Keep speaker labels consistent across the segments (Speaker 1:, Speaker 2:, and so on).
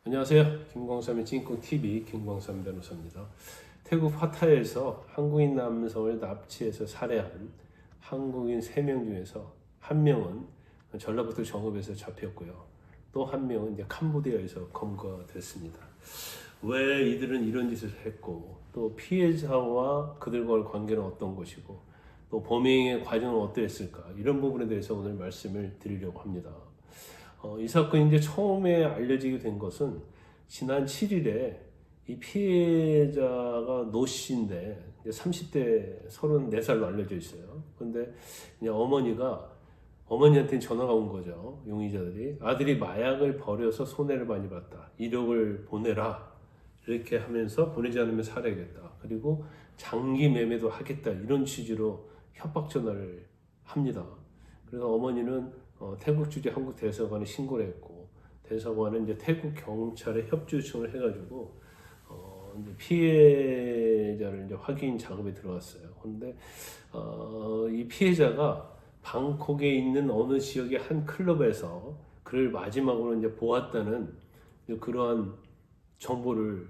Speaker 1: 안녕하세요. 김광삼의 찐국TV 김광삼 변호사입니다. 태국 파타야에서 한국인 남성을 납치해서 살해한 한국인 3명 중에서 1명은 전라북도 정읍에서 잡혔고요. 또 1명은 이제 캄보디아에서 검거가 됐습니다. 왜 이들은 이런 짓을 했고, 또 피해자와 그들과의 관계는 어떤 것이고, 또 범행의 과정은 어땠을까, 이런 부분에 대해서 오늘 말씀을 드리려고 합니다. 이 사건이 이제 처음에 알려지게 된 것은 지난 7일에 이 피해자가 노 씨인데 30대 34살로 알려져 있어요. 그런데 이제 어머니한테 전화가 온 거죠. 용의자들이 아들이 마약을 버려서 손해를 많이 봤다. 1억을 보내라. 이렇게 하면서 보내지 않으면 살해하겠다. 그리고 장기 매매도 하겠다. 이런 취지로 협박 전화를 합니다. 그래서 어머니는 태국 주재 한국 대사관에 신고를 했고, 대사관은 이제 태국 경찰에 협조 요청을 해가지고 이제 피해자를 이제 확인 작업에 들어갔어요. 그런데 이 피해자가 방콕에 있는 어느 지역의 한 클럽에서 그를 마지막으로 이제 보았다는 그러한 정보를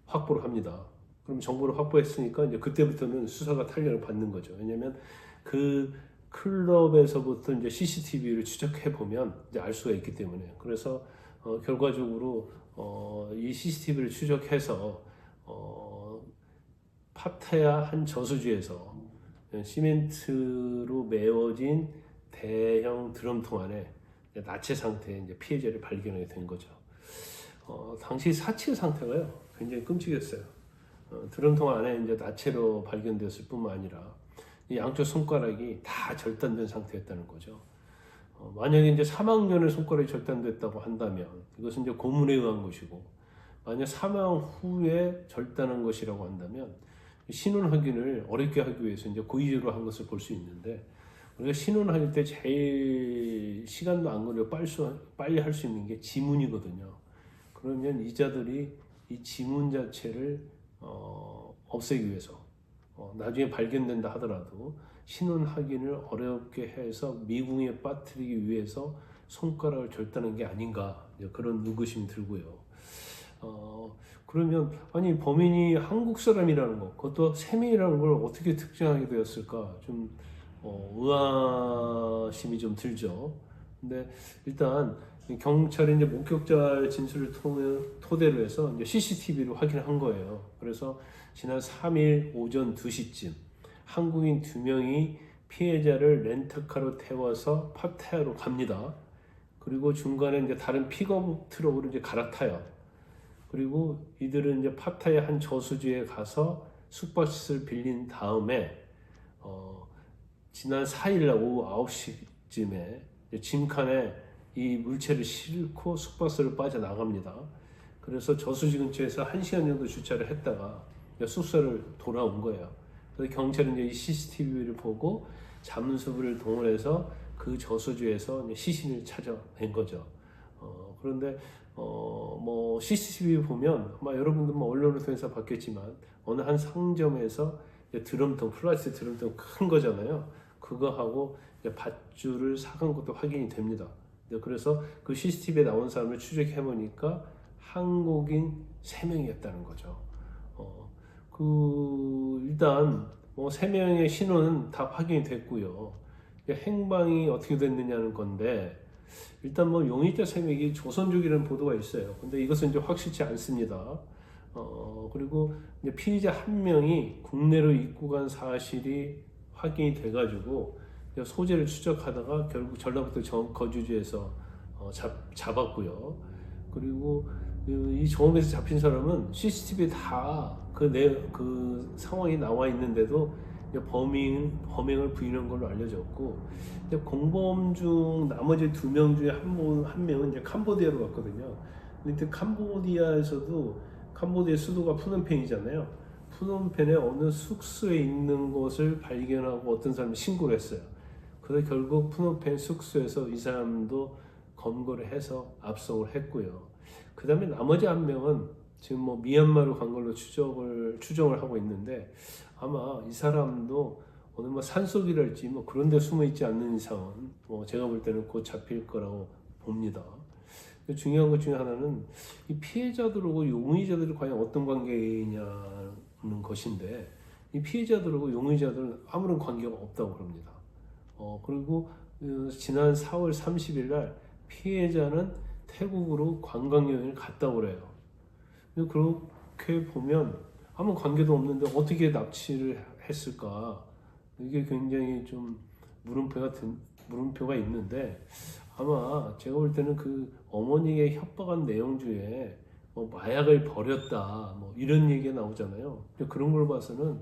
Speaker 1: 확보를 합니다. 그럼 정보를 확보했으니까 이제 그때부터는 수사가 탄력을 받는 거죠. 왜냐하면 그 클럽에서부터 이제 CCTV를 추적해 보면 이제 알 수가 있기 때문에. 그래서 결과적으로 이 CCTV를 추적해서 파타야 한 저수지에서 시멘트로 메워진 대형 드럼통 안에 나체 상태의 이제 피해자를 발견하게 된 거죠. 당시 사체 상태가요 굉장히 끔찍했어요. 드럼통 안에 이제 나체로 발견됐을 뿐만 아니라 이 양쪽 손가락이 다 절단된 상태였다는 거죠. 만약에 이제 사망 전에 손가락이 절단됐다고 한다면 이것은 이제 고문에 의한 것이고, 만약 사망 후에 절단한 것이라고 한다면 신원 확인을 어렵게 하기 위해서 이제 고의적으로 한 것을 볼 수 있는데, 우리가 신원할 때 제일 시간도 안 걸려 빨리 할 수 있는 게 지문이거든요. 그러면 이자들이 이 지문 자체를 없애기 위해서 나중에 발견된다 하더라도 신원 확인을 어렵게 해서 미궁에 빠뜨리기 위해서 손가락을 절단한 게 아닌가, 그런 의구심이 들고요. 그러면 아니 범인이 한국 사람이라는 것, 그것도 3명이라는 걸 어떻게 특정하게 되었을까, 좀 의아심이 좀 들죠. 근데 일단 경찰이 이제 목격자 진술을 토대로 해서 이제 CCTV를 확인한 거예요. 그래서 지난 3일 오전 2시쯤 한국인 2명이 피해자를 렌터카로 태워서 파타야로 갑니다. 그리고 중간에 이제 다른 픽업 트럭으로 이제 갈아타요. 그리고 이들은 이제 파타야 한 저수지에 가서 숙박시설 빌린 다음에 지난 4일날 오후 9시쯤에 짐칸에 이 물체를 싣고 숙박소를 빠져나갑니다. 그래서 저수지 근처에서 1시간 정도 주차를 했다가 숙소를 돌아온 거예요. 그래서 경찰은 이제 이 CCTV를 보고 잠수부를 동원해서 그 저수지에서 시신을 찾아낸 거죠. 그런데 뭐 CCTV 보면 아마 여러분들 뭐 언론을 통해서 봤겠지만 어느 한 상점에서 드럼통, 플라스틱 드럼통 큰 거잖아요. 그거하고 밧줄을 사간 것도 확인이 됩니다. 그래서 그 CCTV에 나온 사람을 추적해 보니까 한국인 3명이었다는 거죠. 일단 뭐 3명의 신원은 다 확인이 됐고요. 행방이 어떻게 됐느냐는 건데, 일단 뭐 용의자 3명이 조선족이라는 보도가 있어요. 근데 이것은 이제 확실치 않습니다. 그리고 이제 피의자 1명이 국내로 입국한 사실이 확인이 돼가지고 소재를 추적하다가 결국 전라북도 거주지에서 잡았고요. 그리고 이 정읍에서 잡힌 사람은 CCTV에 다 그 상황이 나와 있는데도 범행을 부인한 걸로 알려졌고, 공범 중 나머지 2명 중에 한 명은 이제 캄보디아로 갔거든요. 근데 캄보디아에서도 캄보디아 수도가 푸놈펜이잖아요. 푸놈펜의 어느 숙소에 있는 것을 발견하고 어떤 사람이 신고를 했어요. 그래서 결국 푸놈펜 숙소에서 이 사람도 검거를 해서 압송을 했고요. 그 다음에 나머지 1명은 지금 뭐 미얀마로 간 걸로 추정을 하고 있는데, 아마 이 사람도 어느 뭐 산속이랄지 뭐 그런 데 숨어 있지 않는 이상은 제가 볼 때는 곧 잡힐 거라고 봅니다. 중요한 것 중에 하나는 이 피해자들하고 용의자들이 과연 어떤 관계이냐는 것인데, 이 피해자들하고 용의자들은 아무런 관계가 없다고 그럽니다. 그리고 지난 4월 30일 날 피해자는 태국으로 관광여행을 갔다고 그래요. 그렇게 보면 아무 관계도 없는데 어떻게 납치를 했을까? 이게 굉장히 좀 물음표가 있는데, 아마 제가 볼 때는 그 어머니의 협박한 내용 중에 뭐 마약을 버렸다 뭐 이런 얘기가 나오잖아요. 그런 걸 봐서는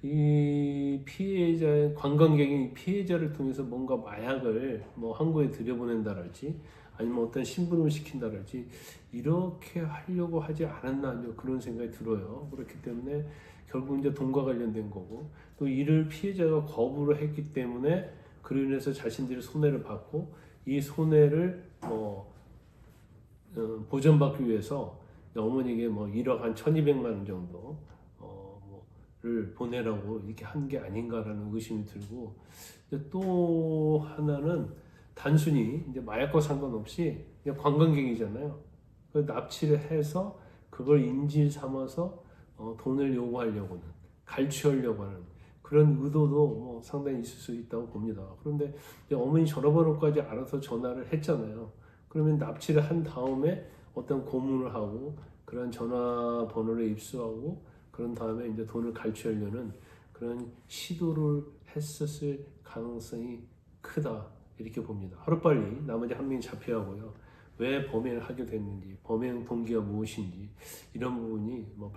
Speaker 1: 이 피해자의 관광객이 피해자를 통해서 뭔가 마약을 뭐 한국에 들여보낸다랄지 아니면 어떤 심부름을 시킨다랄지 이렇게 하려고 하지 않았나 그런 생각이 들어요. 그렇기 때문에 결국 이제 돈과 관련된 거고, 또 이를 피해자가 거부를 했기 때문에 그로 인해서 자신들이 손해를 받고, 이 손해를 보전받기 위해서 어머니에게 뭐 1억 한 1,200만 원 정도 를 보내라고 이렇게 한 게 아닌가라는 의심이 들고, 또 하나는 단순히 이제 마약과 상관없이 그냥 관광객이잖아요. 그 납치를 해서 그걸 인질 삼아서 돈을 요구하려고는, 갈취하려고 하는 그런 의도도 뭐 상당히 있을 수 있다고 봅니다. 그런데 어머니 전화번호까지 알아서 전화를 했잖아요. 그러면 납치를 한 다음에 어떤 고문을 하고 그런 전화번호를 입수하고 그런 다음에 이제 돈을 갈취하려는 그런 시도를 했었을 가능성이 크다 이렇게 봅니다. 하루빨리 나머지 한 명이 잡혀야 하고요. 왜 범행을 하게 됐는지, 범행 동기가 무엇인지 이런 부분이 뭐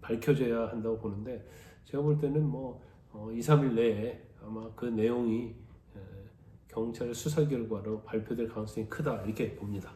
Speaker 1: 밝혀져야 한다고 보는데, 제가 볼 때는 2, 3일 내에 아마 그 내용이 경찰 수사 결과로 발표될 가능성이 크다 이렇게 봅니다.